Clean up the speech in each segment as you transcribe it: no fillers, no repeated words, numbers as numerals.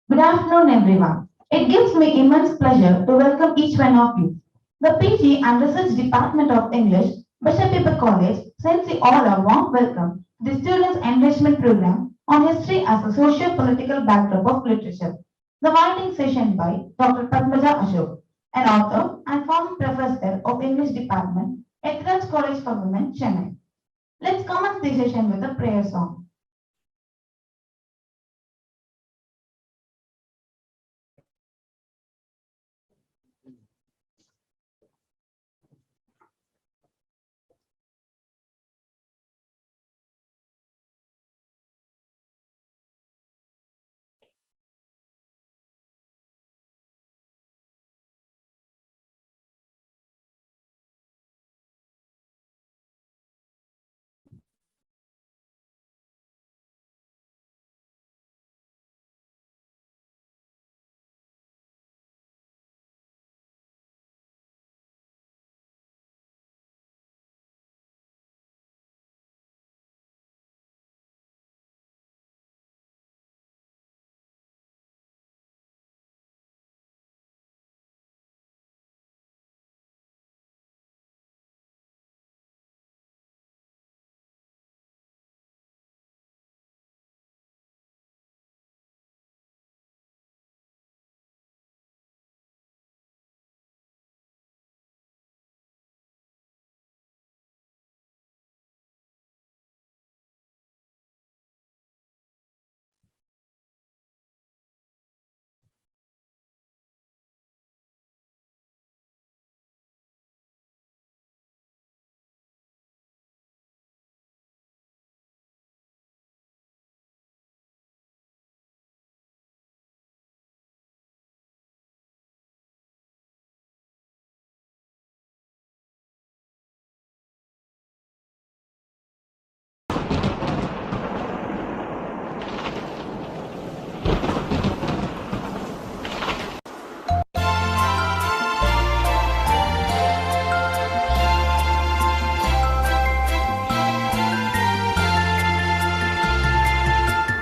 Good afternoon, everyone. It gives me immense pleasure to welcome each one of you. The PG and Research Department of English, Bishop Paper College, sends you all a warm welcome to the Students' Enrichment Program on History as a Socio-political Backdrop of Literature. The writing session by Dr. Padmaja Ashok, an author and former professor of English Department at Raj College for Women, Chennai. Let's commence the session with a prayer song.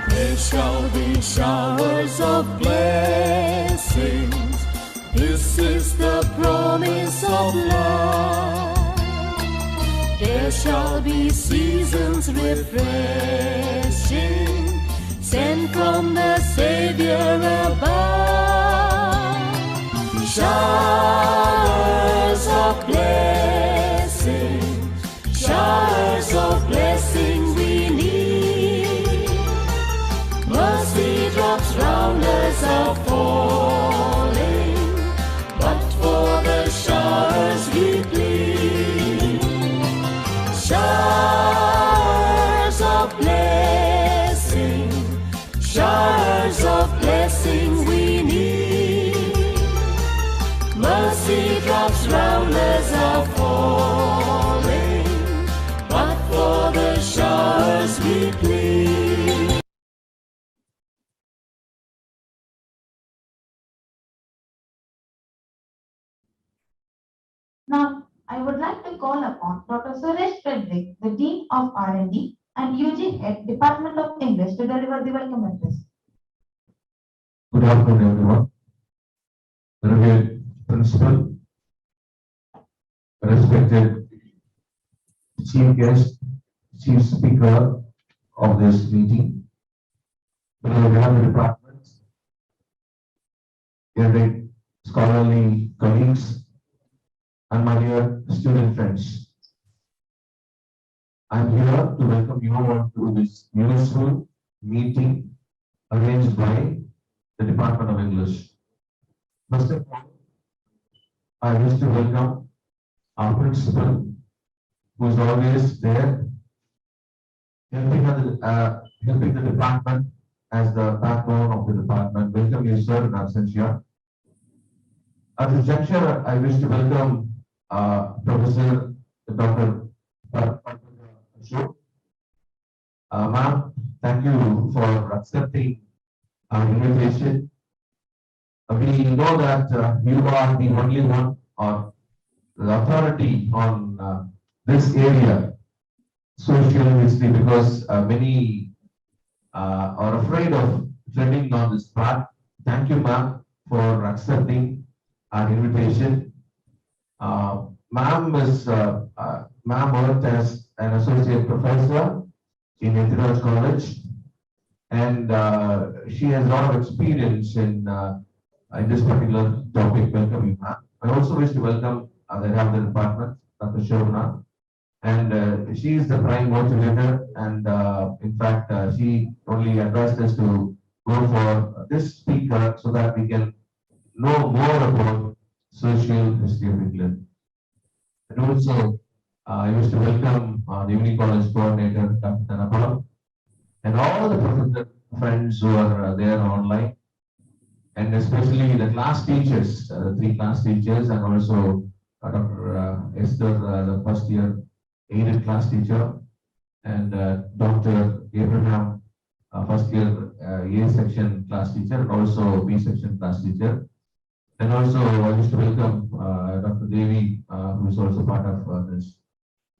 There shall be showers of blessings. This is the promise of love. There shall be seasons refreshing, sent from the Savior above. Showers of blessing, showers of blessing we need. Mercy drops round us are falling, but for the showers we plead. Showers of blessing, showers of blessing we need. Mercy drops round us are falling, but for the showers we plead. Now, I would like to call upon Dr. Suresh Frederick, the Dean of R&D and UG Head, Department of English, to deliver the welcome address. Good afternoon, everyone. Revered Principal, respected Chief Guest, Chief Speaker of this meeting, beloved department, erudite scholarly colleagues, and my dear student friends. I am here to welcome you all to this useful meeting arranged by the Department of English. First of all, I wish to welcome our principal, who is always there, helping the department as the backbone of the department. Welcome you, sir, in absentia. At this juncture, I wish to welcome Professor Dr. Ashok. Ma'am, thank you for accepting our invitation. We know that you are the only one or the authority on this area, social history, because many are afraid of treading on this path Thank you, ma'am, for accepting our invitation. Ma'am worked as an associate professor in Ethiraj College, and she has a lot of experience in this particular topic. Welcome you, ma'am. I also wish to welcome the head of the department, Dr. Shobana, and she is the prime motivator. And in fact, she only advised us to go for this speaker so that we can know more about social history of England. And also, I wish to welcome the Uni College coordinator, Dr. Tanapal, and all the professor friends who are there online, and especially the class teachers, the three class teachers, and also Dr. Esther, the first year aided class teacher, and Dr. Abraham, first year A section class teacher, and also B section class teacher. And also, I wish to welcome Dr. Devi, who is also part of this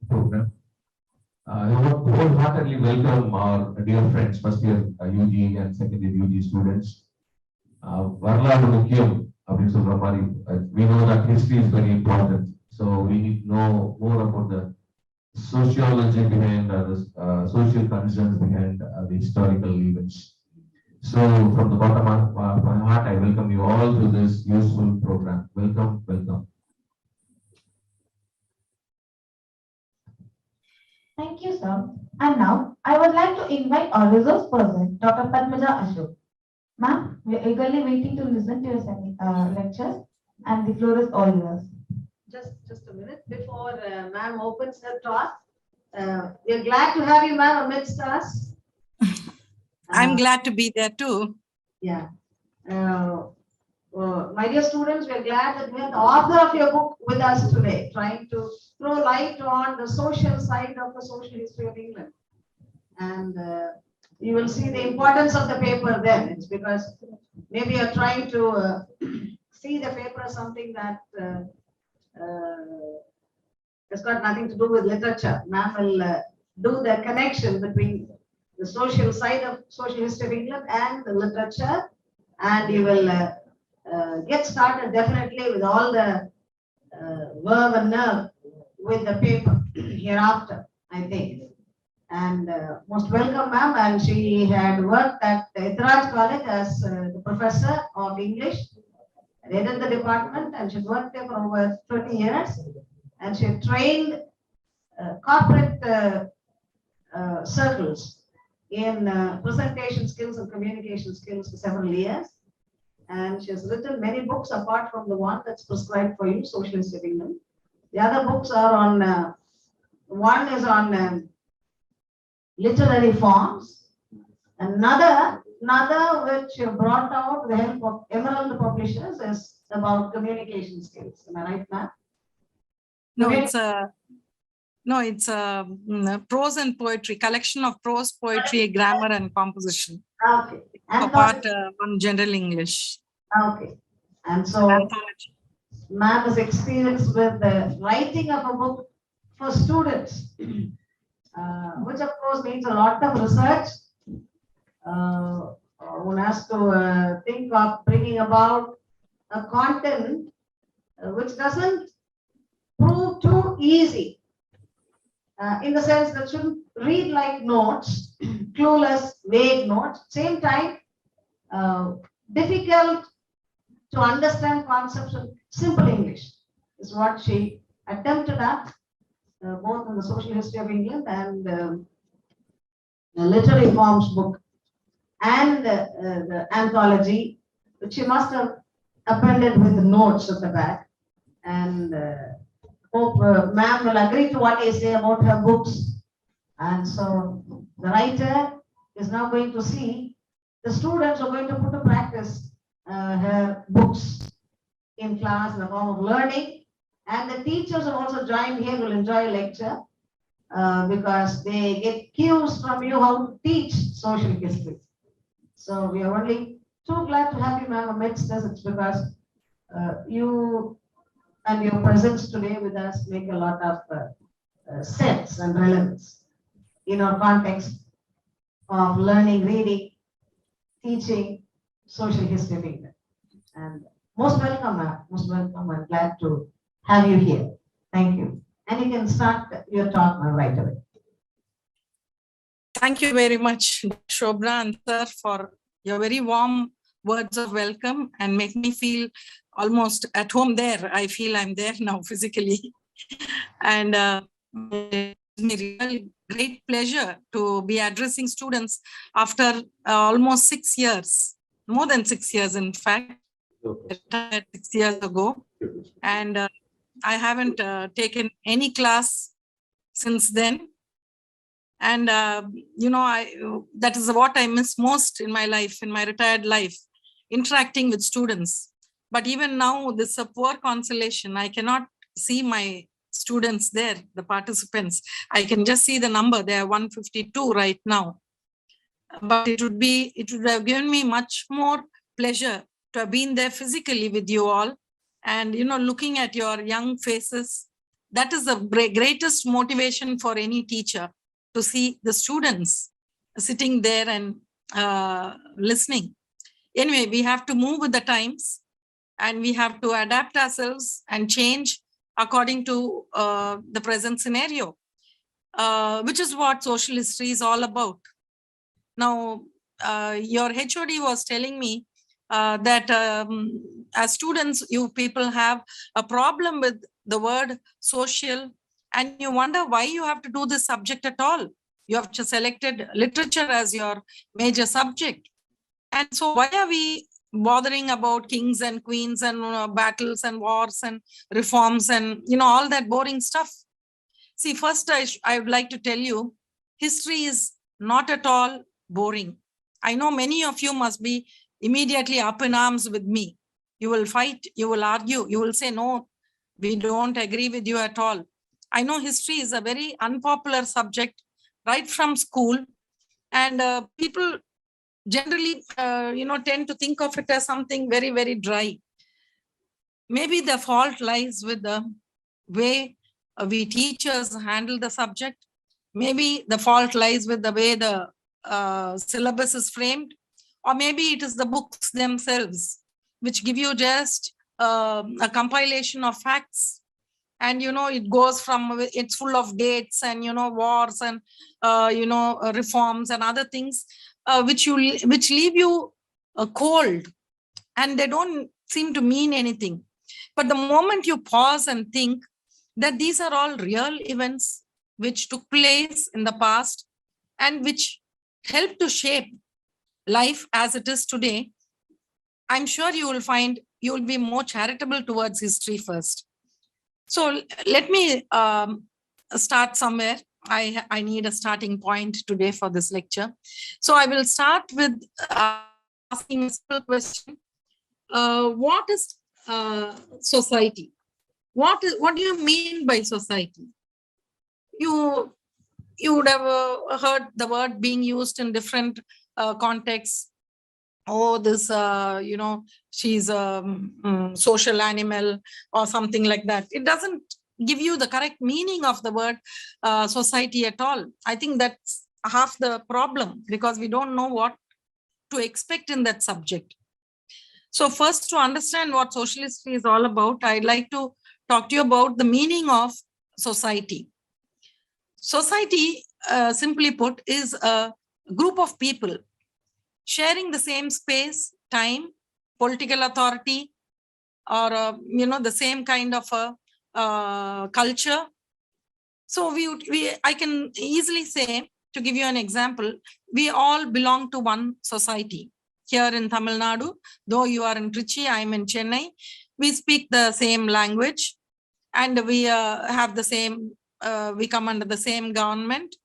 program. I wholeheartedly welcome our dear friends, first year UG and second year UG students. Varladu Mukyam, அப்படின்னு சொல்ற மாதிரி, we know that history is very important. So we need to know more about the sociology behind the social concerns behind the historical events. So from the bottom of my heart, I welcome you all to this useful program. Welcome, welcome. Thank you, sir. And now, I would like to invite our resource person, Dr. Padmaja Ashok. Ma'am, we are eagerly waiting to listen to your lectures, and the floor is all yours. Just a minute before ma'am opens her talk. We are glad to have you, ma'am, amidst us. I'm glad to be there too. Yeah. My dear students, we are glad that we have the author of your book with us today, trying to throw light on the social side of the social history of England. And you will see the importance of the paper then. It's because maybe you're trying to see the paper as something that has got nothing to do with literature. Ma'am will do the connection between the social side of social history of England and the literature, and you will get started definitely with all the verve and nerve with the paper hereafter, I think. And most welcome, ma'am. And she had worked at Ethiraj College as the professor of English, headed the department, and she worked there for over 30 years. And she trained corporate circles in presentation skills and communication skills for several years. And she has written many books apart from the one that's prescribed for you, Social History of England. The other books are on, one is on literary forms, another which brought out with the help of Emerald Publishers is about communication skills. Am I right, ma'am? It's a prose and poetry, collection of prose, poetry, grammar, and composition. Okay. And apart on general English. Okay. And so, Anthology. ma'am is experienced with the writing of a book for students, which of course needs a lot of research. One has to think of bringing about a content which doesn't prove too easy, in the sense that shouldn't read like notes, clueless, vague notes. Same time, difficult to understand concepts in simple English is what she attempted at, both in the social history of England and the literary forms book, and the anthology, which she must have appended with the notes at the back. And hope ma'am will agree to what I say about her books. And so the writer is now going to see the students are going to put to practice her books in class in the form of learning, and the teachers have also joined here will enjoy a lecture because they get cues from you how to teach social history. So we are only too glad to have you, ma'am, amidst us. It's because you and your presence today with us make a lot of sense and relevance in our context of learning, reading, teaching, social history of England. And most welcome, ma'am. Most welcome. I'm glad to have you here. Thank you. And you can start your talk now right away. Thank you very much, Shobra and sir, for your very warm words of welcome and make me feel almost at home there. I feel I'm there now physically. And it's a real great pleasure to be addressing students after almost 6 years, more than 6 years, in fact, retired 6 years ago. And I haven't taken any class since then. And, that is what I miss most in my life, in my retired life, interacting with students. But even now, this is a poor consolation. I cannot see my students there, the participants. I can just see the number. They are 152 right now. But it would have given me much more pleasure to have been there physically with you all. And, looking at your young faces, that is the greatest motivation for any teacher, to see the students sitting there and listening. Anyway, we have to move with the times and we have to adapt ourselves and change according to the present scenario, which is what social history is all about. Now, your HOD was telling me that as students, you people have a problem with the word social, and you wonder why you have to do this subject at all. You have just selected literature as your major subject. And so why are we bothering about kings and queens and battles and wars and reforms and, all that boring stuff? See, first, I would like to tell you, history is not at all boring. I know many of you must be immediately up in arms with me. You will fight, you will argue, you will say, no, we don't agree with you at all. I know history is a very unpopular subject right from school, and people generally, tend to think of it as something very, very dry. Maybe the fault lies with the way we teachers handle the subject. Maybe the fault lies with the way the syllabus is framed, or maybe it is the books themselves, which give you just a compilation of facts. And, it goes from, it's full of dates and, wars and, reforms and other things, which leave you cold, and they don't seem to mean anything. But the moment you pause and think that these are all real events which took place in the past and which help to shape life as it is today, I'm sure you will be more charitable towards history first. So let me start somewhere. I need a starting point today for this lecture. So I will start with asking a simple question. What is society? What do you mean by society? You would have heard the word being used in different contexts. Oh, this, she's a social animal or something like that. It doesn't give you the correct meaning of the word society at all. I think that's half the problem, because we don't know what to expect in that subject. So first, to understand what social history is all about, I'd like to talk to you about the meaning of society. Society, simply put, is a group of people sharing the same space, time, political authority, or the same kind of a culture. So I can easily say, to give you an example, we all belong to one society. Here in Tamil Nadu, though you are in Trichy, I'm in Chennai, we speak the same language, and we have the same, we come under the same government.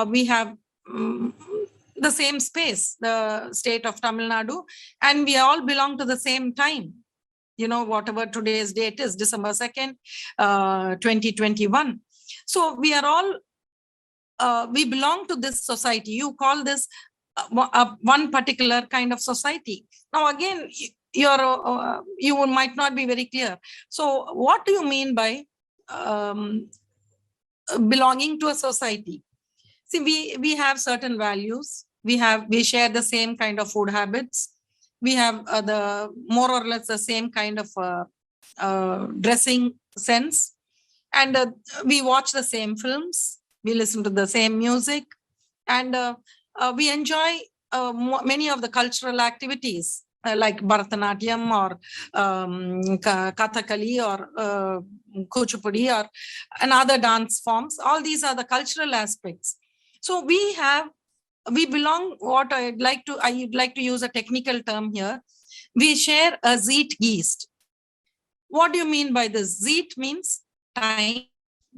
We have the same space, the state of Tamil Nadu, and we all belong to the same time. Whatever today's date is, December 2nd, 2021. So we are all, we belong to this society. You call this one particular kind of society. Now, again, you might not be very clear. So what do you mean by belonging to a society? See, we have certain values. We share the same kind of food habits. We have the more or less the same kind of dressing sense. And we watch the same films, we listen to the same music, and we enjoy many of the cultural activities like Bharatanatyam or Kathakali or Kuchipudi or and other dance forms. All these are the cultural aspects. So we belong, what I would like to use a technical term here. We share a Zeitgeist. What do you mean by this? Zeit means time,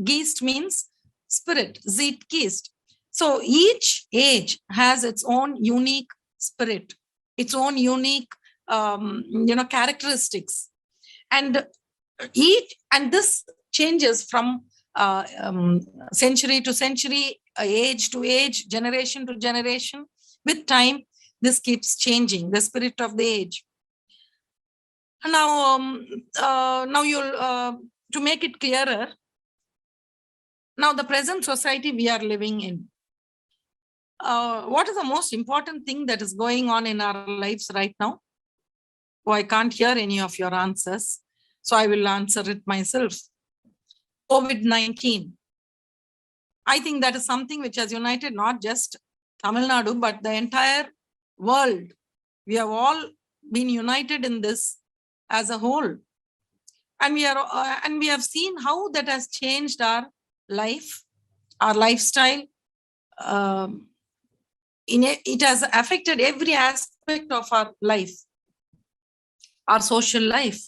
Geist means spirit, Zeitgeist. So each age has its own unique spirit, its own unique characteristics. And this changes from century to century, age to age, generation to generation. With time, this keeps changing, the spirit of the age. Now, you'll to make it clearer. Now, the present society we are living in. What is the most important thing that is going on in our lives right now? Oh, I can't hear any of your answers, so I will answer it myself. COVID-19. I think that is something which has united not just Tamil Nadu, but the entire world. We have all been united in this as a whole. And we have seen how that has changed our life, our lifestyle. It has affected every aspect of our life, our social life.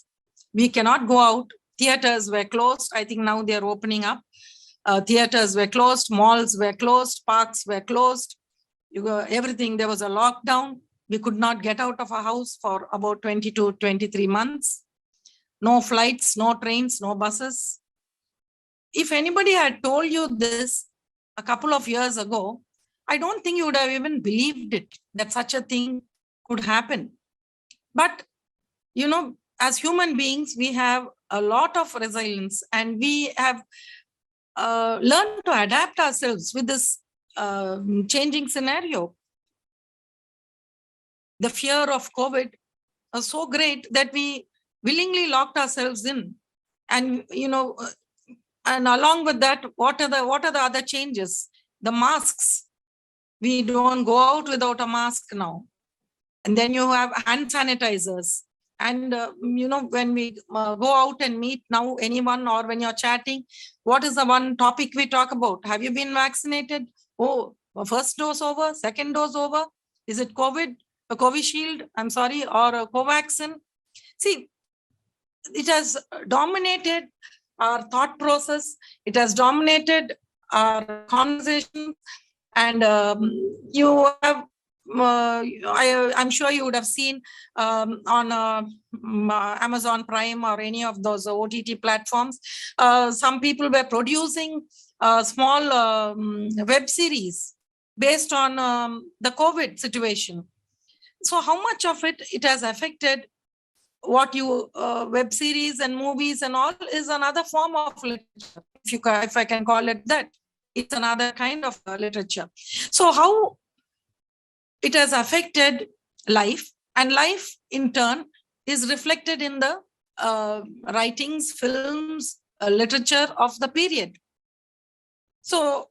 We cannot go out. Theaters were closed. I think now they are opening up. Theaters were closed, malls were closed, parks were closed. Everything, there was a lockdown. We could not get out of our house for about 20 to 23 months. No flights, no trains, no buses. If anybody had told you this a couple of years ago, I don't think you would have even believed it, that such a thing could happen. But, as human beings, we have a lot of resilience, and we have learned to adapt ourselves with this changing scenario. The fear of COVID was so great that we willingly locked ourselves in. And, and along with that, what are the other changes? The masks. We don't go out without a mask now. And then you have hand sanitizers. And, when we go out and meet now anyone, or when you're chatting, what is the one topic we talk about? Have you been vaccinated? Oh, first dose over, second dose over. Is it COVID, a Covishield, or a Covaxin? See, it has dominated our thought process. It has dominated our conversation. And you have, I'm sure you would have seen on Amazon Prime or any of those OTT platforms, some people were producing small web series based on the COVID situation. So how much of it has affected what you web series and movies and all is another form of literature, if I can call it that. It's another kind of literature. So how it has affected life, and life in turn is reflected in the writings, films, literature of the period. So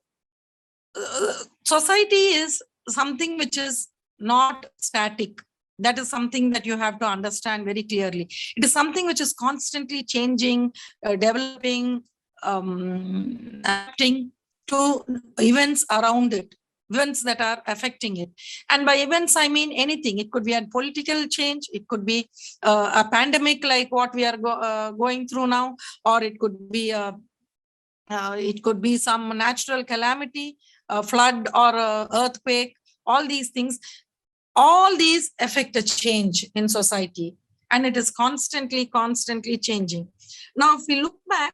society is something which is not static. That is something that you have to understand very clearly. It is something which is constantly changing, developing, adapting to events around it, events that are affecting it. And by events, I mean anything. It could be a political change. It could be a pandemic like what we are going through now, or it could be some natural calamity, a flood or a earthquake. All these things, all these affect a change in society, and it is constantly changing. Now, if we look back,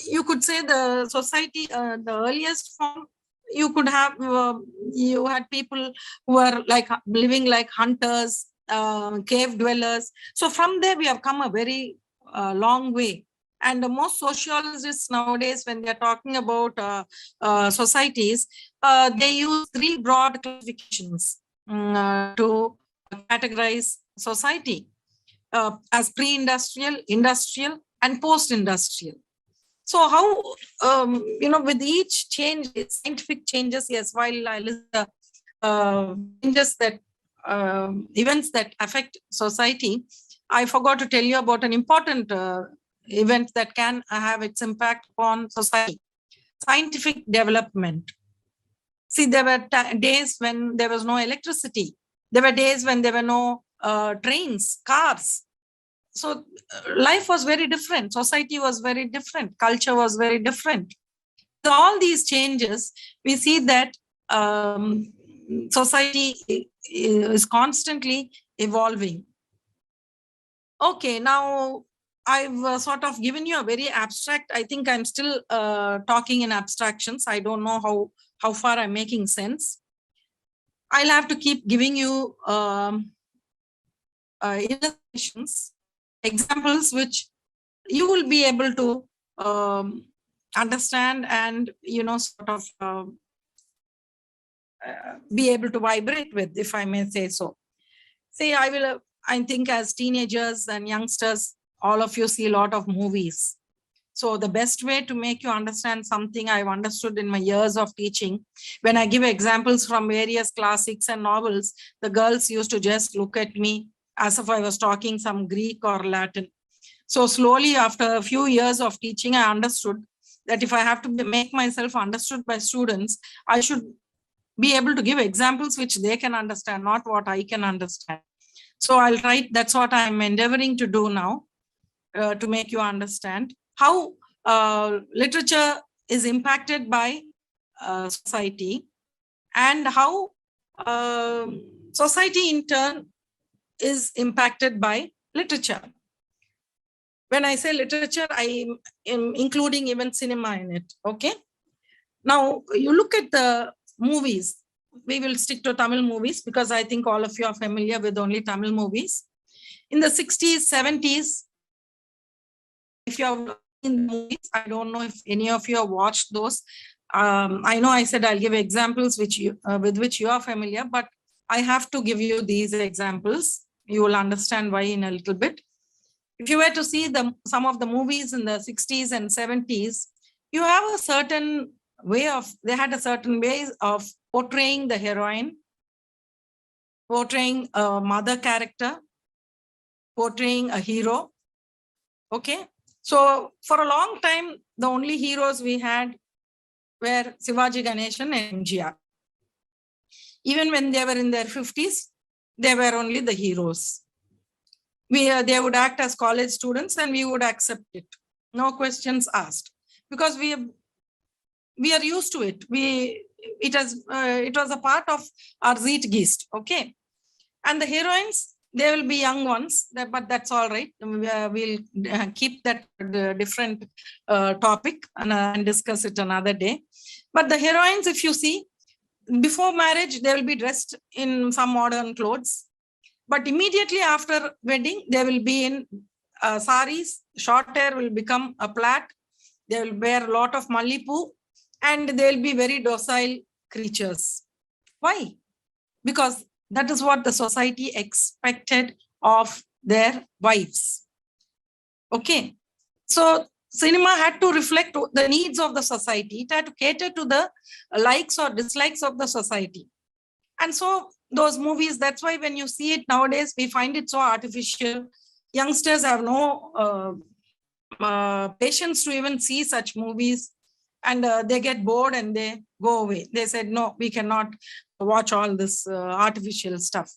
you could say the society, the earliest form, you could have, you had people who were like living like hunters, cave dwellers. So from there, we have come a very long way. And most sociologists nowadays, when they're talking about societies, they use three broad classifications to categorize society as pre-industrial, industrial, and post-industrial. So how, with each change, scientific changes, yes, while I list the changes that, events that affect society, I forgot to tell you about an important event that can have its impact on society. Scientific development. See, there were days when there was no electricity. There were days when there were no trains, cars. So life was very different. Society was very different. Culture was very different. So all these changes, we see that society is constantly evolving. Okay, now I've sort of given you a very abstract, I think I'm still talking in abstractions. I don't know how far I'm making sense. I'll have to keep giving you illustrations, examples which you will be able to understand and, sort of be able to vibrate with, if I may say so. See, I think as teenagers and youngsters, all of you see a lot of movies. So the best way to make you understand something I've understood in my years of teaching, when I give examples from various classics and novels, the girls used to just look at me as if I was talking some Greek or Latin. So slowly, after a few years of teaching, I understood that if I have to make myself understood by students, I should be able to give examples which they can understand, not what I can understand. So I'll try, that's what I'm endeavoring to do now, to make you understand how literature is impacted by society, and how society in turn is impacted by literature. When I say literature, I am including even cinema in it, okay? Now, you look at the movies. We will stick to Tamil movies because I think all of you are familiar with only Tamil movies. In the 60s, 70s, if you have seen the movies, I don't know if any of you have watched those. I know I said I'll give examples with which you are familiar, but I have to give you these examples. You will understand why in a little bit. If you were to see some of the movies in the 60s and 70s, you have a certain way of, they had a certain way of portraying the heroine, portraying a mother character, portraying a hero. Okay. So for a long time, the only heroes we had were Shivaji Ganeshan and MGR. Even when they were in their 50s, they were only the heroes. They would act as college students and we would accept it. No questions asked. Because we are used to it. It was a part of our Zeitgeist, okay? And the heroines, they will be young ones, but that's all right. We'll keep that different topic and discuss it another day. But the heroines, if you see, before marriage, they will be dressed in some modern clothes. But immediately after wedding, they will be in saris, short hair will become a plait, they will wear a lot of mallipu, and they will be very docile creatures. Why? Because that is what the society expected of their wives. Okay. So cinema had to reflect the needs of the society. It had to cater to the likes or dislikes of the society. And so those movies, that's why when you see it nowadays, we find it so artificial. Youngsters have no patience to even see such movies, and they get bored and they go away. They said, no, we cannot watch all this artificial stuff.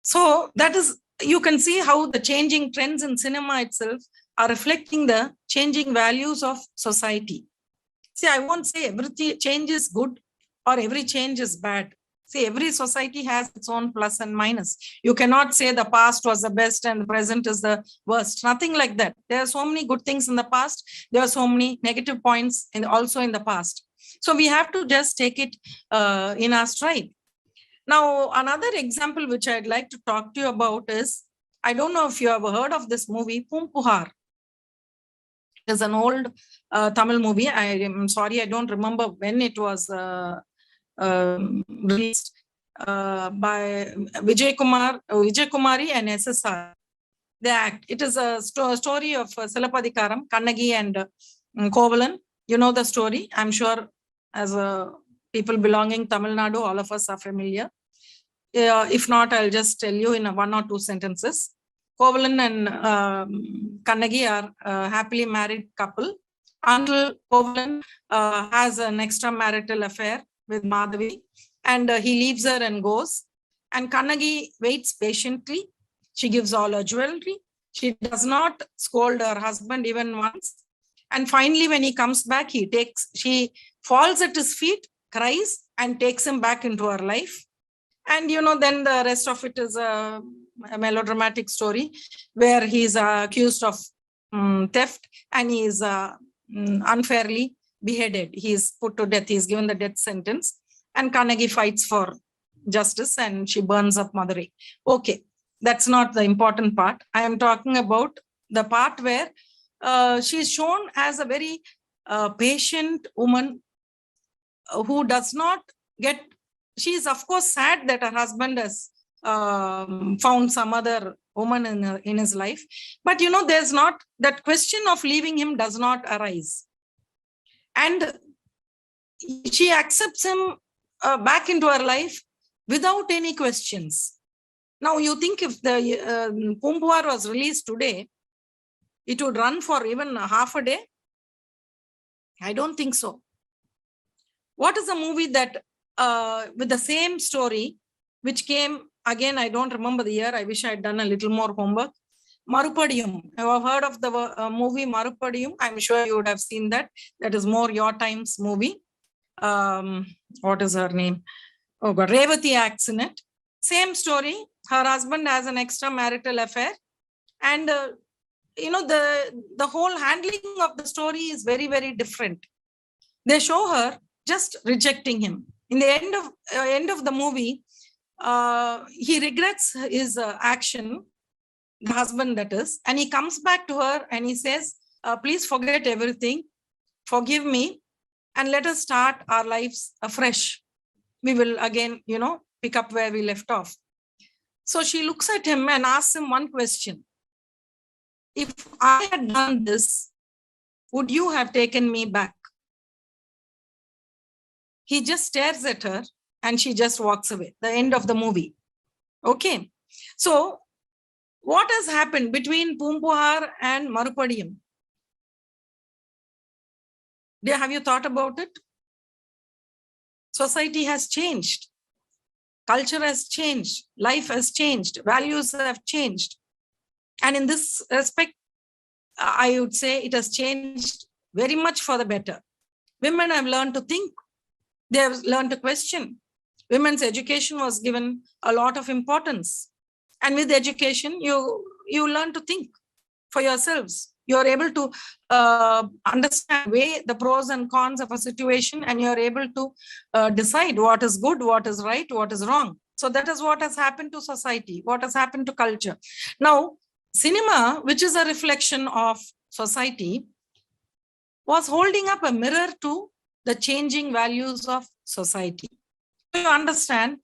So that is, you can see how the changing trends in cinema itself are reflecting the changing values of society. See, I won't say every change is good or every change is bad. See, every society has its own plus and minus. You cannot say the past was the best and the present is the worst. Nothing like that. There are so many good things in the past. There are so many negative points also in the past. So we have to just take it in our stride. Now, another example which I'd like to talk to you about is, I don't know if you have heard of this movie, Poompuhar. It's an old Tamil movie. I am sorry, I don't remember when it was released. by Vijay Kumari and SSR. They act. It is a story of Silapadikaram, Kannagi and Kovalan. You know the story. I'm sure as people belonging Tamil Nadu, all of us are familiar. If not, I'll just tell you in one or two sentences. Kovalan and Kannagi are a happily married couple until Kovalan has an extramarital affair with Madhavi, and he leaves her and goes. And Kannagi waits patiently. She gives all her jewelry. She does not scold her husband even once. And finally, when he comes back, she falls at his feet, cries, and takes him back into her life. And then the rest of it is a melodramatic story where he is accused of theft, and he is unfairly beheaded. He is put to death. He is given the death sentence, and Kannagi fights for justice, and she burns up Madurai. Okay, that's not the important part. I am talking about the part where she is shown as a very patient woman who does not get. She is, of course, sad that her husband has found some other woman in his life. But, there's not, that question of leaving him does not arise. And she accepts him back into her life without any questions. Now, you think if the Pumpuar was released today, it would run for even half a day? I don't think so. What is a movie that with the same story, which came again, I don't remember the year. I wish I had done a little more homework. Marupadiyum. You have heard of the movie Marupadiyum? I'm sure you would have seen that. That is more your times movie. What is her name? Oh God, Revati acts in it. Same story. Her husband has an extramarital affair, and the whole handling of the story is very, very different. They show her just rejecting him. In the end of the movie, he regrets his action, the husband that is, and he comes back to her and he says, please forget everything, forgive me, and let us start our lives afresh. We will again, pick up where we left off. So she looks at him and asks him one question. If I had done this, would you have taken me back? He just stares at her and she just walks away. The end of the movie. Okay. So what has happened between Pumpuhar and Marupadiyam? Have you thought about it? Society has changed. Culture has changed. Life has changed. Values have changed. And in this respect, I would say it has changed very much for the better. Women have learned to think. They have learned to question. Women's education was given a lot of importance. And with education, you learn to think for yourselves. You're able to understand, weigh the pros and cons of a situation, and you're able to decide what is good, what is right, what is wrong. So that is what has happened to society, what has happened to culture. Now, cinema, which is a reflection of society, was holding up a mirror to the changing values of society. You understand,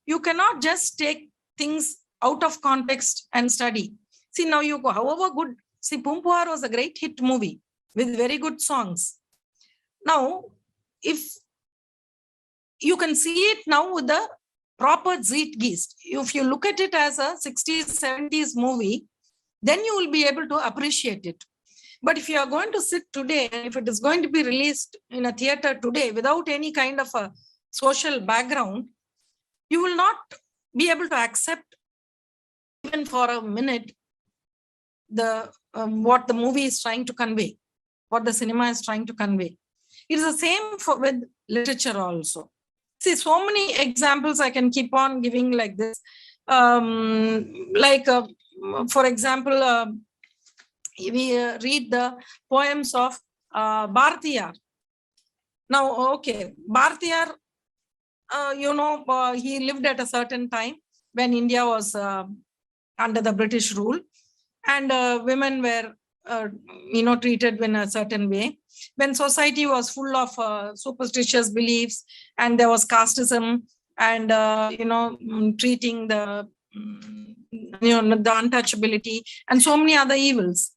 you cannot just take things out of context and study. See, now you go, however good, see, Pumpuhar was a great hit movie with very good songs. Now, if you can see it now with the proper Zeitgeist, if you look at it as a 60s, 70s movie, then you will be able to appreciate it. But if you are going to sit today, and if it is going to be released in a theater today without any kind of a social background, you will not be able to accept even for a minute the what the movie is trying to convey, what the cinema is trying to convey. It is the same with literature also. See, so many examples I can keep on giving like this. For example, we read the poems of Bharatiyar. Now, okay, Bharatiyar, he lived at a certain time when India was under the British rule, and women were, treated in a certain way. When society was full of superstitious beliefs and there was casteism, and, treating the, the untouchability and so many other evils.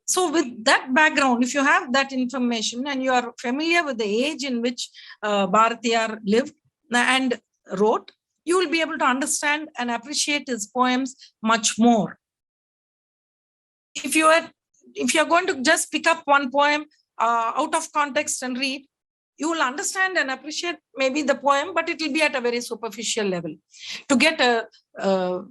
So with that background, if you have that information and you are familiar with the age in which Bharatiyar lived and wrote, you will be able to understand and appreciate his poems much more. If you are going to just pick up one poem out of context and read, you will understand and appreciate maybe the poem, but it will be at a very superficial level. To get a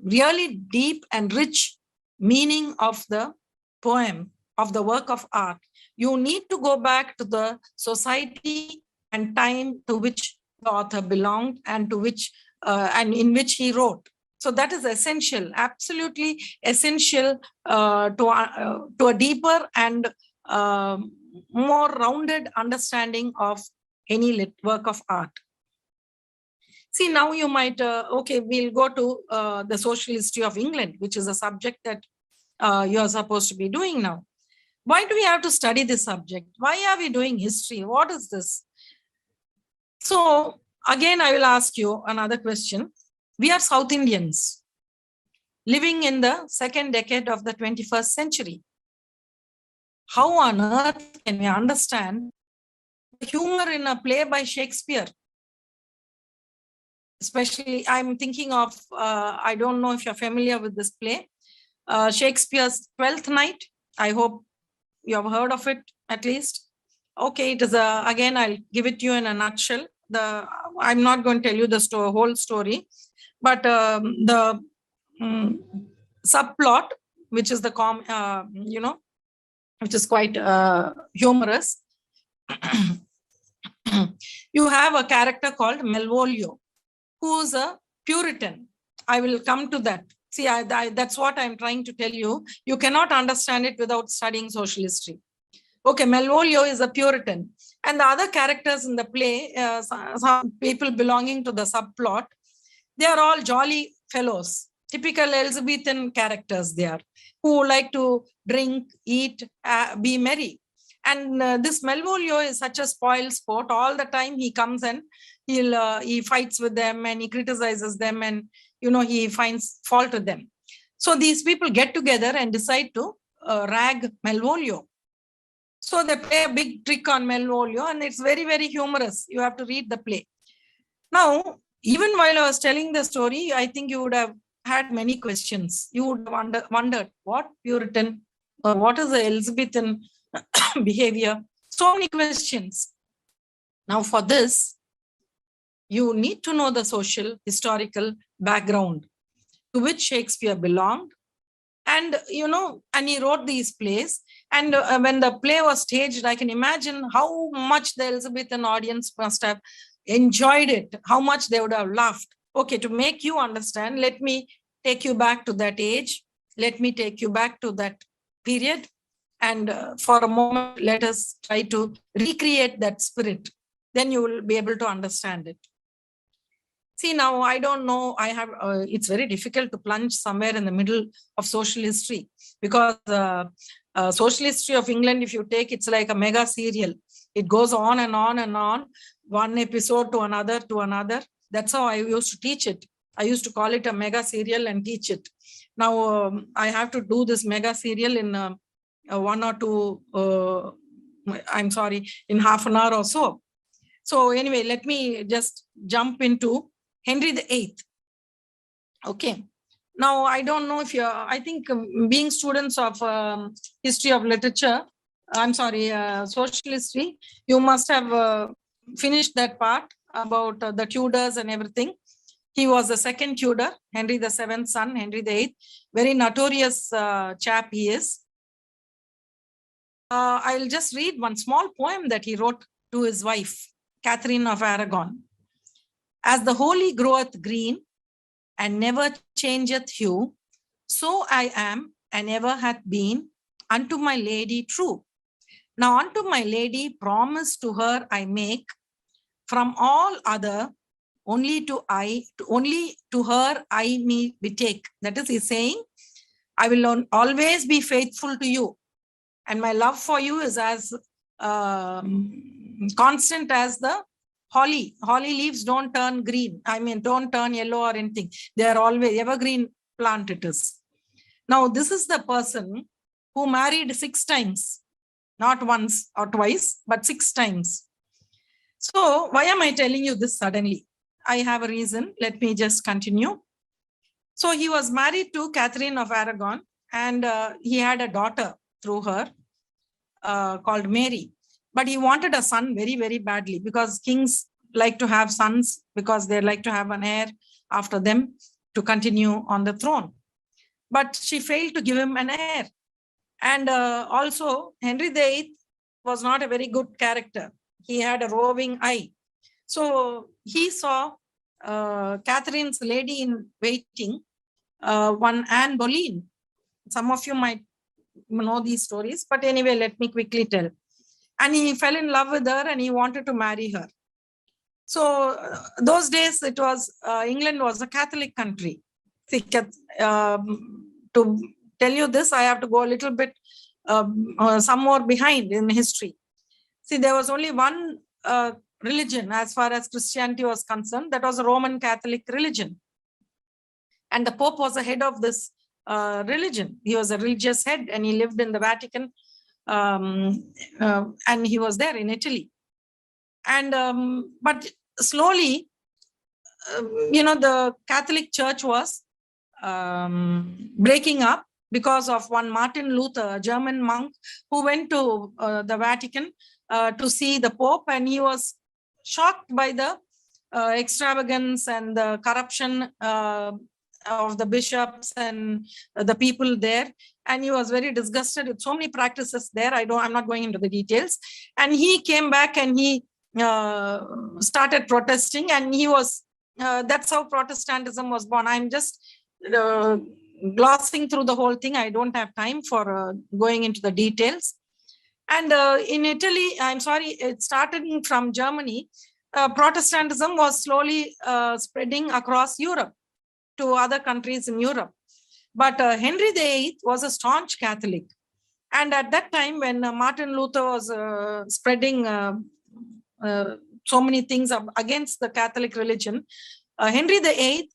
really deep and rich meaning of the poem, of the work of art, you need to go back to the society and time to which the author belonged and to which and in which he wrote. So that is essential, absolutely essential to a deeper and more rounded understanding of any work of art. See, now you might, okay, we'll go to the social history of England, which is a subject that you are supposed to be doing now. Why do we have to study this subject? Why are we doing history? What is this? So again, I will ask you another question. We are South Indians living in the second decade of the 21st century. How on earth can we understand the humor in a play by Shakespeare? Especially, I'm thinking of, I don't know if you're familiar with this play, Shakespeare's Twelfth Night. I hope you have heard of it at least. Okay, it is again, I'll give it to you in a nutshell. I'm not going to tell you the whole story, but the subplot, which is the which is quite humorous. You have a character called Malvolio, who's a Puritan. I will come to that. See, that's what I'm trying to tell you. You cannot understand it without studying social history. Okay, Malvolio is a Puritan. And the other characters in the play, some people belonging to the subplot, they are all jolly fellows, typical Elizabethan characters there, who like to drink, eat, be merry. And this Malvolio is such a spoiled sport. All the time he comes and he fights with them and he criticizes them and he finds fault with them. So these people get together and decide to rag Malvolio. So they play a big trick on Malvolio and it's very, very humorous. You have to read the play. Now, even while I was telling the story, I think you would have had many questions. You would have wondered what Puritan, what is the Elizabethan behavior? So many questions. Now for this, you need to know the social, historical background to which Shakespeare belonged. And, and he wrote these plays. And when the play was staged, I can imagine how much the Elizabethan audience must have enjoyed it, how much they would have laughed. Okay, to make you understand, let me take you back to that age. Let me take you back to that period. And for a moment, let us try to recreate that spirit. Then you will be able to understand it. See, now I don't know, it's very difficult to plunge somewhere in the middle of social history, because social history of England, if you take, it's like a mega serial. It goes on and on and on, one episode to another to another. That's how I used to teach it. I used to call it a mega serial and teach it. Now I have to do this mega serial in one or two, in half an hour or so. So anyway, let me just jump into Henry VIII. Okay. Now, I don't know if I think being students of history of literature, social history, you must have finished that part about the Tudors and everything. He was the second Tudor, Henry VII's son, Henry VIII, very notorious chap he is. I'll just read one small poem that he wrote to his wife, Catherine of Aragon. As the holy groweth green and never changeth hue, so I am and ever hath been unto my lady true. Now unto my lady promise to her I make, from all other only to her I me betake. That is, he's saying, I will always be faithful to you, and my love for you is as constant as the holly leaves don't turn green. I mean, don't turn yellow or anything. They are always evergreen plant it is. Now, this is the person who married 6 times, not once or twice, but 6 times. So why am I telling you this suddenly? I have a reason. Let me just continue. So he was married to Catherine of Aragon, and he had a daughter through her called Mary. But he wanted a son very, very badly, because kings like to have sons because they like to have an heir after them to continue on the throne. But she failed to give him an heir. And also Henry VIII was not a very good character. He had a roving eye. So he saw Catherine's lady in waiting, one Anne Boleyn. Some of you might know these stories, but anyway, let me quickly tell. And he fell in love with her and he wanted to marry her. So those days it was, England was a Catholic country. To tell you this, I have to go a little bit some more behind in history. See, there was only one religion as far as Christianity was concerned, that was a Roman Catholic religion. And the Pope was the head of this religion. He was a religious head and he lived in the Vatican, and he was there in Italy. And but slowly, the Catholic Church was breaking up because of one Martin Luther, a German monk, who went to the Vatican to see the Pope, and he was shocked by the extravagance and the corruption of the bishops and the people there. And he was very disgusted with so many practices there. I'm not going into the details. And he came back and he started protesting, and he was, that's how Protestantism was born. I'm just glossing through the whole thing. I don't have time for going into the details. And in Italy, it started from Germany. Protestantism was slowly spreading across Europe to other countries in Europe. But Henry VIII was a staunch Catholic. And at that time, when Martin Luther was spreading so many things against the Catholic religion, Henry VIII,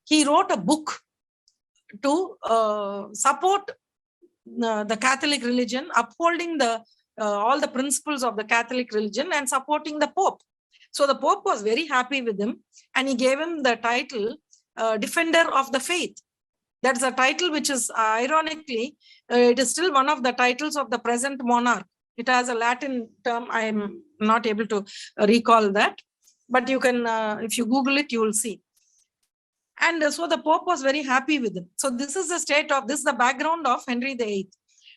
he wrote a book to support the Catholic religion, upholding all the principles of the Catholic religion and supporting the Pope. So the Pope was very happy with him, and he gave him the title Defender of the Faith. That's a title which is, ironically, it is still one of the titles of the present monarch. It has a Latin term. I am not able to recall that, but you can, if you Google it, you will see. And so the Pope was very happy with him. So this is the background of Henry VIII.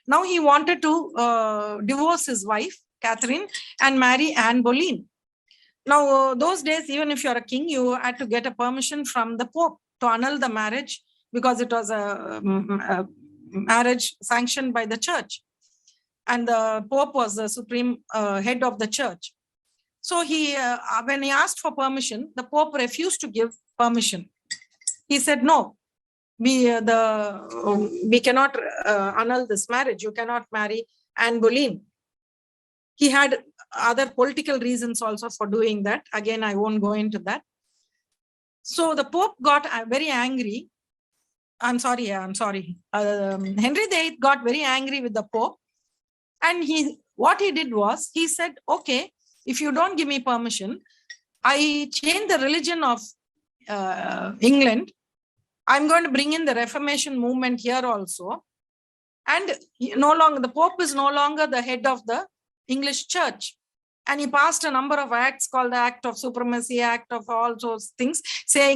Now he wanted to divorce his wife, Catherine, and marry Anne Boleyn. Now, those days, even if you're a king, you had to get a permission from the Pope to annul the marriage, because it was a marriage sanctioned by the church. And the Pope was the supreme head of the church. So when he asked for permission, the Pope refused to give permission. He said, no, we cannot annul this marriage. You cannot marry Anne Boleyn. He had other political reasons also for doing that. Again, I won't go into that. So the Pope got very angry. Henry VIII got very angry with the Pope. And what he did was, he said, okay, if you don't give me permission, I change the religion of England. I'm going to bring in the Reformation movement here also. And the Pope is no longer the head of the English church. And he passed a number of acts called the Act of Supremacy, Act of all those things,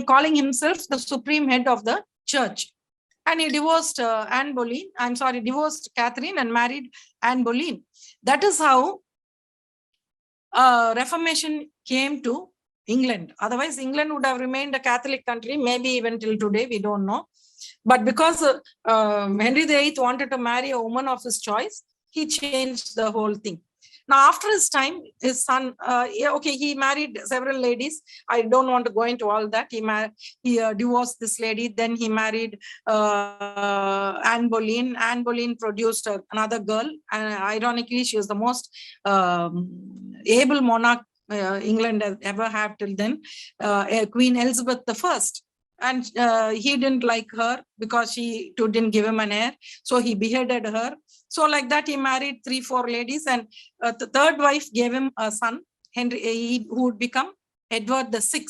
calling himself the supreme head of the church. And he divorced divorced Catherine and married Anne Boleyn. That is how Reformation came to England. Otherwise, England would have remained a Catholic country, maybe even till today, we don't know. But because Henry VIII wanted to marry a woman of his choice, he changed the whole thing. Now, after his time, his son, he married several ladies. I don't want to go into all that. He divorced this lady. Then he married Anne Boleyn. Anne Boleyn produced another girl. And ironically, she was the most able monarch England has ever had till then, Queen Elizabeth I. And he didn't like her because she too didn't give him an heir. So he beheaded her. So like that, he married 3-4 ladies, and the third wife gave him a son, Henry, who would become Edward VI.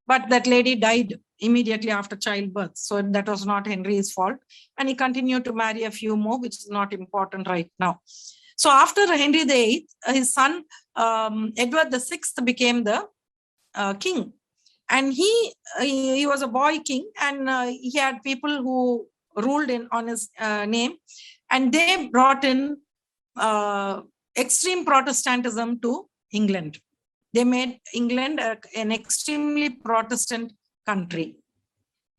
But that lady died immediately after childbirth. So that was not Henry's fault. And he continued to marry a few more, which is not important right now. So after Henry VIII, his son, Edward VI, became the king. And he was a boy king, and he had people who ruled on his name. And they brought in extreme Protestantism to England. They made England an extremely Protestant country.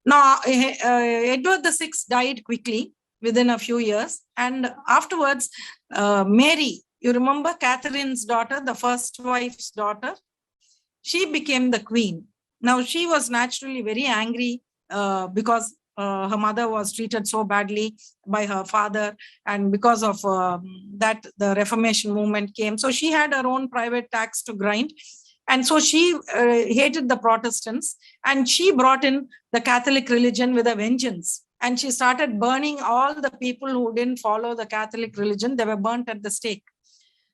Now, Edward VI died quickly within a few years. And afterwards, Mary, you remember Catherine's daughter, the first wife's daughter, she became the queen. Now, she was naturally very angry because her mother was treated so badly by her father. And because of that, the Reformation movement came. So she had her own private tax to grind. And so she hated the Protestants, and she brought in the Catholic religion with a vengeance. And she started burning all the people who didn't follow the Catholic religion. They were burnt at the stake.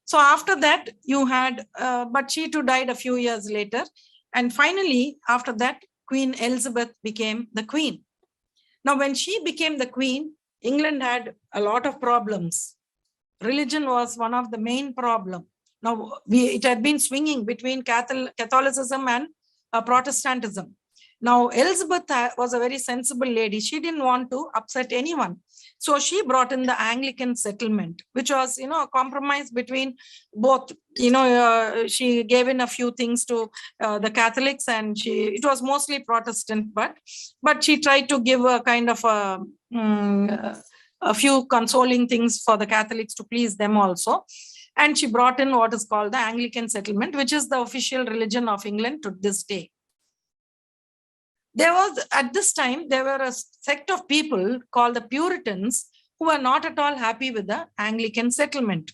So after that, you had, but she too died a few years later. And finally, after that, Queen Elizabeth became the queen. Now, when she became the queen, England had a lot of problems. Religion was one of the main problems. Now, it had been swinging between Catholicism and Protestantism. Now, Elizabeth was a very sensible lady. She didn't want to upset anyone. So she brought in the Anglican settlement, which was, a compromise between both. She gave in a few things to the Catholics, and it was mostly Protestant, but she tried to give a kind of a few consoling things for the Catholics to please them also. And she brought in what is called the Anglican settlement, which is the official religion of England to this day. At this time, there were a sect of people called the Puritans who were not at all happy with the Anglican settlement.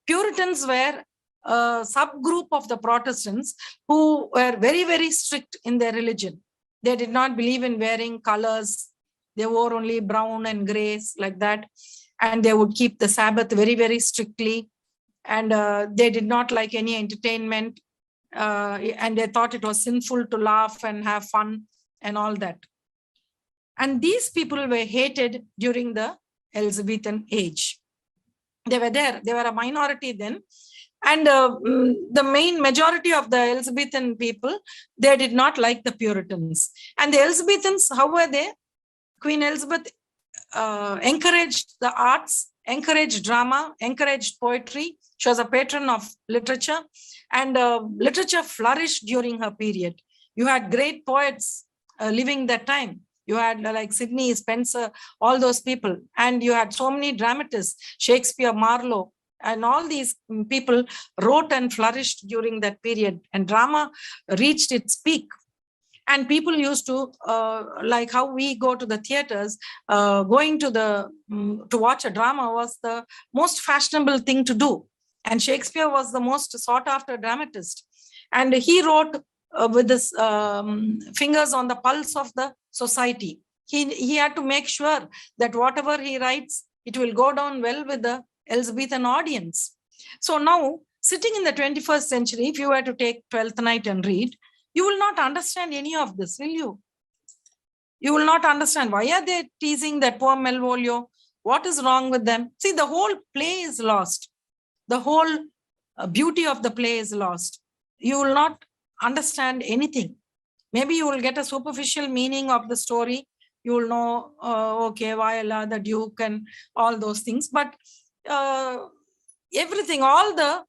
Puritans were a subgroup of the Protestants who were very, very strict in their religion. They did not believe in wearing colors. They wore only brown and grays like that. And they would keep the Sabbath very, very strictly. And they did not like any entertainment. And they thought it was sinful to laugh and have fun and all that. And these people were hated during the Elizabethan age. They were there. They were a minority then. And the main majority of the Elizabethan people, they did not like the Puritans. And the Elizabethans, how were they? Queen Elizabeth encouraged the arts, encouraged drama, encouraged poetry. She was a patron of literature, and literature flourished during her period. You had great poets living that time. You had like Sidney, Spencer, all those people. And you had so many dramatists, Shakespeare, Marlowe, and all these people wrote and flourished during that period. And drama reached its peak. And people used to, like how we go to the theaters, going to watch a drama was the most fashionable thing to do. And Shakespeare was the most sought after dramatist. And he wrote with his fingers on the pulse of the society. He had to make sure that whatever he writes, it will go down well with the Elizabethan audience. So now, sitting in the 21st century, if you were to take 12th Night and read, you will not understand any of this, will you? You will not understand. Why are they teasing that poor Malvolio? What is wrong with them? See, the whole play is lost. The whole beauty of the play is lost. You will not understand anything. Maybe you will get a superficial meaning of the story. You will know, okay, Viola, the Duke, and all those things. But everything, all the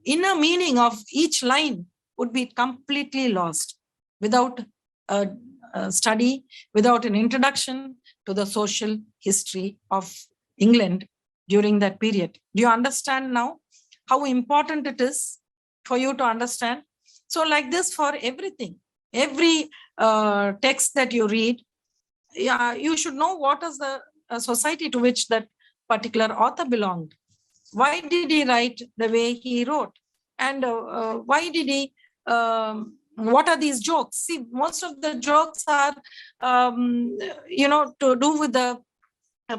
inner meaning of each line would be completely lost without a study, without an introduction to the social history of England during that period. Do you understand now how important it is for you to understand? So like this for everything, every text that you read, you should know what is the society to which that particular author belonged. Why did he write the way he wrote? And why did he, what are these jokes? See, most of the jokes are, to do with the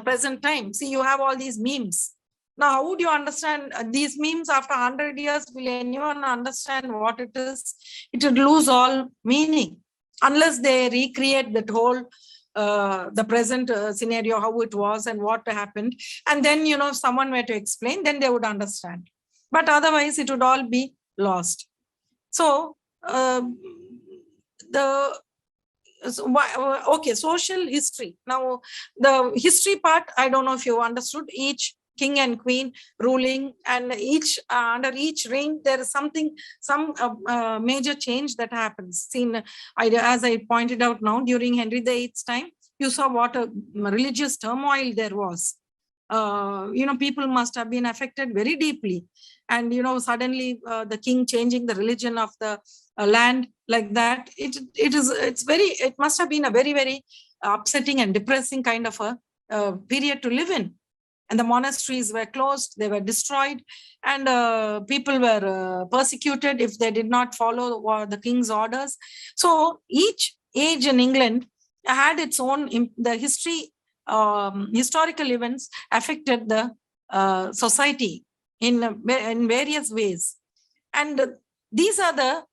present time. See, you have all these memes. Now, how would you understand these memes after 100 years? Will anyone understand what it is? It would lose all meaning unless they recreate that whole the present scenario, how it was and what happened. And then, if someone were to explain, then they would understand. But otherwise, it would all be lost. So, okay, social history. Now, the history part, I don't know if you understood. Each king and queen ruling, and each under each reign, there is some major change that happens. As I pointed out now, during Henry VIII's time, you saw what a religious turmoil there was. People must have been affected very deeply. And, suddenly the king changing the religion of the land like that, it must have been a very, very upsetting and depressing kind of a period to live in. And the monasteries were closed, they were destroyed, and people were persecuted if they did not follow the king's orders. So each age in England had its own, the historical events affected the society in various ways. And these are the,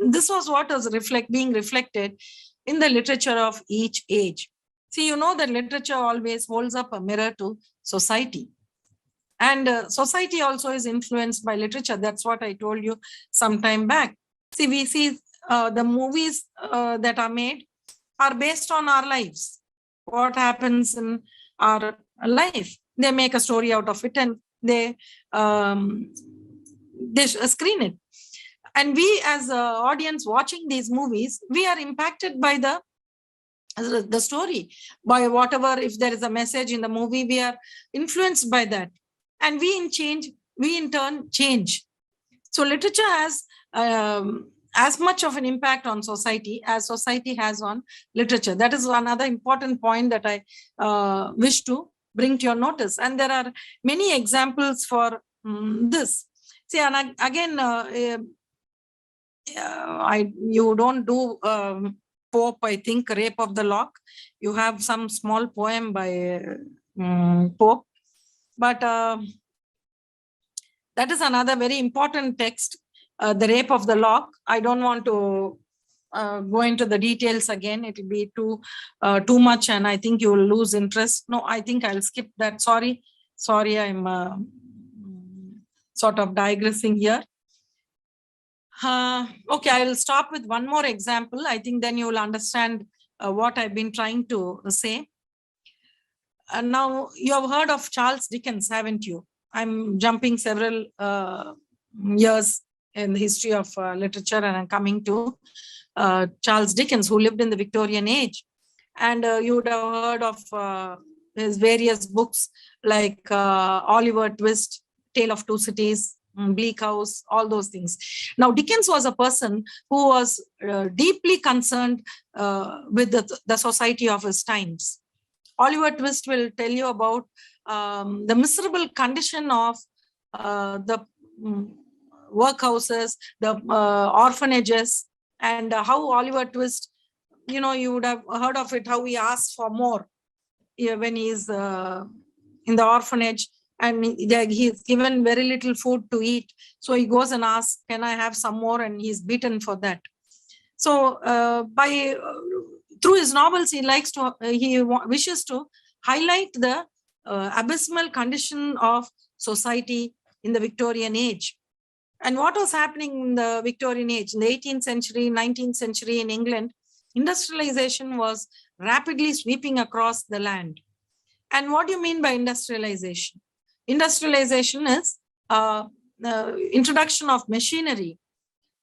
this was what was being reflected in the literature of each age. See, that literature always holds up a mirror to society. And society also is influenced by literature. That's what I told you some time back. See, we see the movies that are made are based on our lives. What happens in our life? They make a story out of it and they screen it. And we as an audience watching these movies, we are impacted by the story, by whatever, if there is a message in the movie, we are influenced by that. And we in turn change. So literature has as much of an impact on society as society has on literature. That is another important point that I wish to bring to your notice. And there are many examples for this. See, and again, you don't do Pope, I think, Rape of the Lock. You have some small poem by Pope. But that is another very important text, the Rape of the Lock. I don't want to go into the details again. It will be too much, and I think you will lose interest. No, I think I'll skip that. Sorry, I'm sort of digressing here. Okay, I will stop with one more example. I think then you will understand what I've been trying to say. And now you have heard of Charles Dickens, haven't you? I'm jumping several years in the history of literature, and I'm coming to Charles Dickens, who lived in the Victorian age. And you would have heard of his various books like Oliver Twist, Tale of Two Cities, Bleak House, all those things. Now, Dickens was a person who was deeply concerned with the society of his times. Oliver Twist will tell you about the miserable condition of the workhouses, the orphanages, and how Oliver Twist, you would have heard of it, how he asks for more when he's in the orphanage. And he's given very little food to eat. So he goes and asks, can I have some more? And he's beaten for that. So through his novels, he wishes to highlight the abysmal condition of society in the Victorian age. And what was happening in the Victorian age? In the 18th century, 19th century in England, industrialization was rapidly sweeping across the land. And what do you mean by industrialization? Industrialization is the introduction of machinery,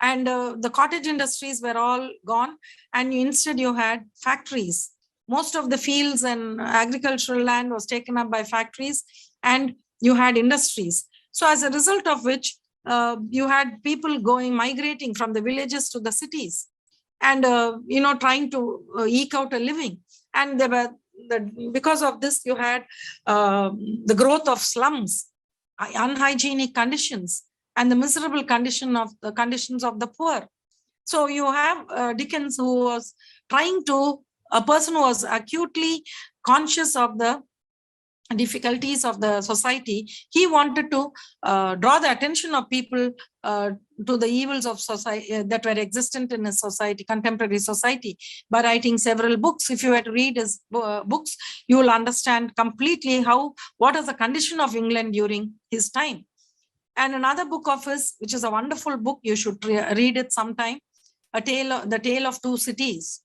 and the cottage industries were all gone, and instead you had factories. Most of the fields and agricultural land was taken up by factories, and you had industries. So as a result of which, you had people migrating from the villages to the cities, and trying to eke out a living. And because of this, you had the growth of slums. unhygienic conditions and the miserable conditions of the poor. So you have Dickens, who was a person who was acutely conscious of the difficulties of the society. He wanted to draw the attention of people to the evils of society that were existent in his society, contemporary society, by writing several books. If you were to read his books, you will understand completely what is the condition of England during his time. And another book of his, which is a wonderful book, you should read it sometime, The Tale of Two Cities.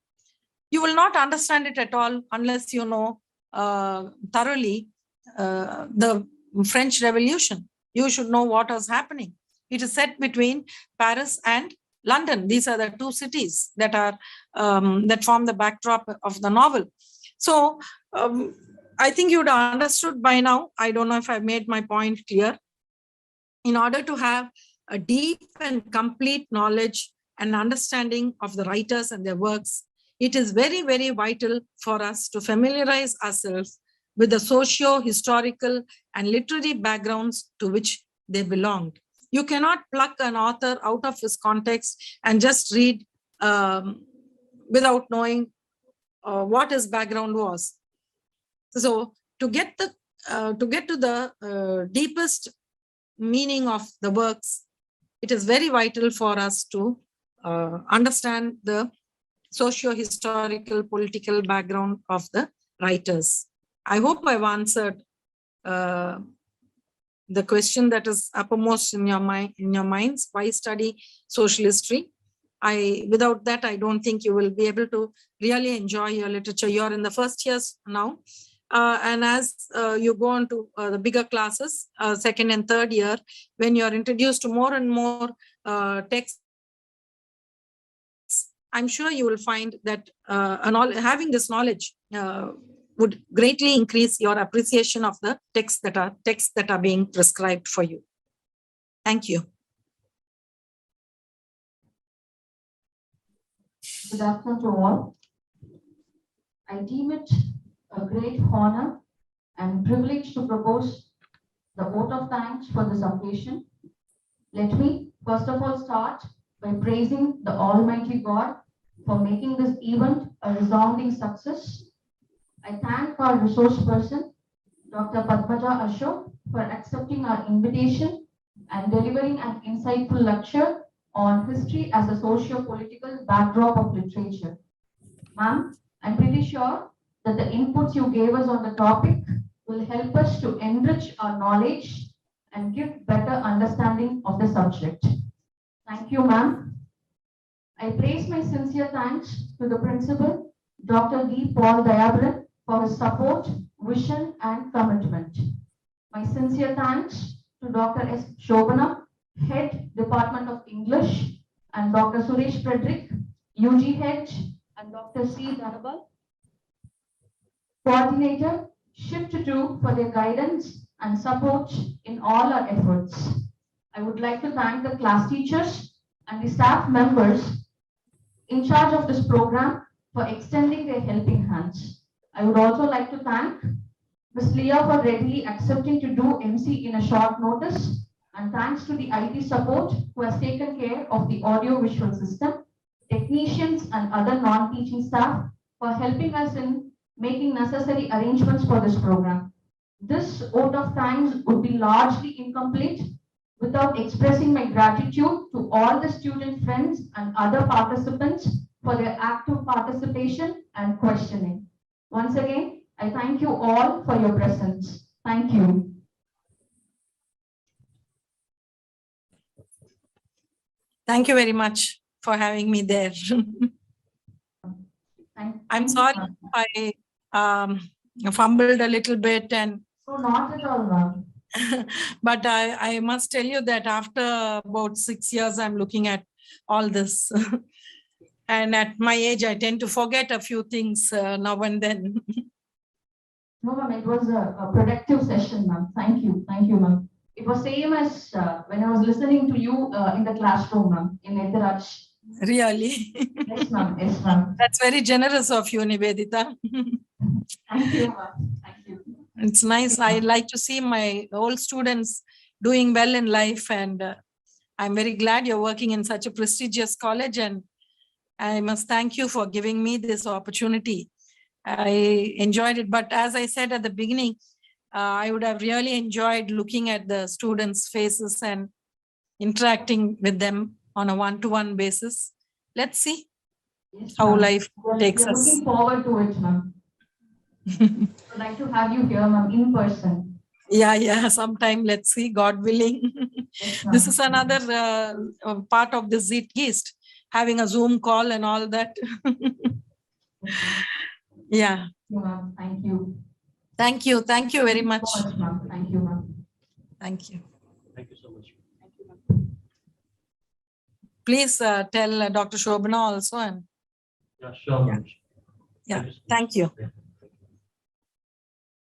You will not understand it at all unless you know thoroughly the French Revolution. You should know what was happening. It is set between Paris and London. These are the two cities that are that form the backdrop of the novel. So I think you would have understood by now. I don't know if I've made my point clear. In order to have a deep and complete knowledge and understanding of the writers and their works, it is very, very vital for us to familiarize ourselves with the socio-historical and literary backgrounds to which they belonged. You cannot pluck an author out of his context and just read without knowing what his background was. So to get to the deepest meaning of the works, it is very vital for us to understand the socio-historical political background of the writers. I hope I've answered the question that is uppermost in your minds. Why study social history? Without that, I don't think you will be able to really enjoy your literature. You're in the first years now. And as you go on to the bigger classes, second and third year, when you're introduced to more and more texts, I'm sure you will find that having this knowledge would greatly increase your appreciation of the texts that are being prescribed for you. Thank you. Good afternoon to all. I deem it a great honor and privilege to propose the vote of thanks for this occasion. Let me first of all start by praising the Almighty God for making this event a resounding success. I thank our resource person, Dr. Padmaja Ashok, for accepting our invitation and delivering an insightful lecture on history as a socio-political backdrop of literature. Ma'am, I'm pretty sure that the inputs you gave us on the topic will help us to enrich our knowledge and give better understanding of the subject. Thank you, ma'am. I place my sincere thanks to the principal, Dr. D. Paul Dayabaran, for his support, vision, and commitment. My sincere thanks to Dr. S. Shobana, Head, Department of English, and Dr. Suresh Frederick, UG Head, and Dr. C. Dhanabal, Coordinator, Shift 2, for their guidance and support in all our efforts. I would like to thank the class teachers and the staff members in charge of this program for extending their helping hands. I would also like to thank Ms. Leah for readily accepting to do MC in a short notice, and thanks to the IT support who has taken care of the audio-visual system, technicians and other non-teaching staff for helping us in making necessary arrangements for this program. This vote of thanks would be largely incomplete without expressing my gratitude to all the student friends and other participants for their active participation and questioning. Once again, I thank you all for your presence. Thank you. Thank you very much for having me there. I'm sorry if I fumbled a little bit, and So not at all, ma'am. but I must tell you that after about 6 years, I'm looking at all this. And at my age, I tend to forget a few things now and then. No, ma'am, it was a productive session, ma'am. Thank you. Thank you, ma'am. It was same as when I was listening to you in the classroom, ma'am, in Ediraj. Really? Yes, ma'am. Yes, ma'am. That's very generous of you, Nivedita. Thank you, ma'am. Thank you. It's nice. I like to see my old students doing well in life. And I'm very glad you're working in such a prestigious college. And I must thank you for giving me this opportunity. I enjoyed it. But as I said at the beginning, I would have really enjoyed looking at the students' faces and interacting with them on a one-to-one basis. Let's see Yes, how ma'am. life takes We're us. looking forward to it, ma'am. I'd like to have you here, ma'am, in person. Yeah, sometime, let's see, God willing. Yes, This ma'am. is another part of the Zeitgeist, having a Zoom call and all that. Yes, ma'am. Yeah, Thank you, ma'am. Thank you. thank you very much. So much, ma'am. Thank you, ma'am. Thank you. Thank you so much. Please tell Dr. Shobana also. And Yeah, sure. ma'am. yeah, so much. thank you. Yeah.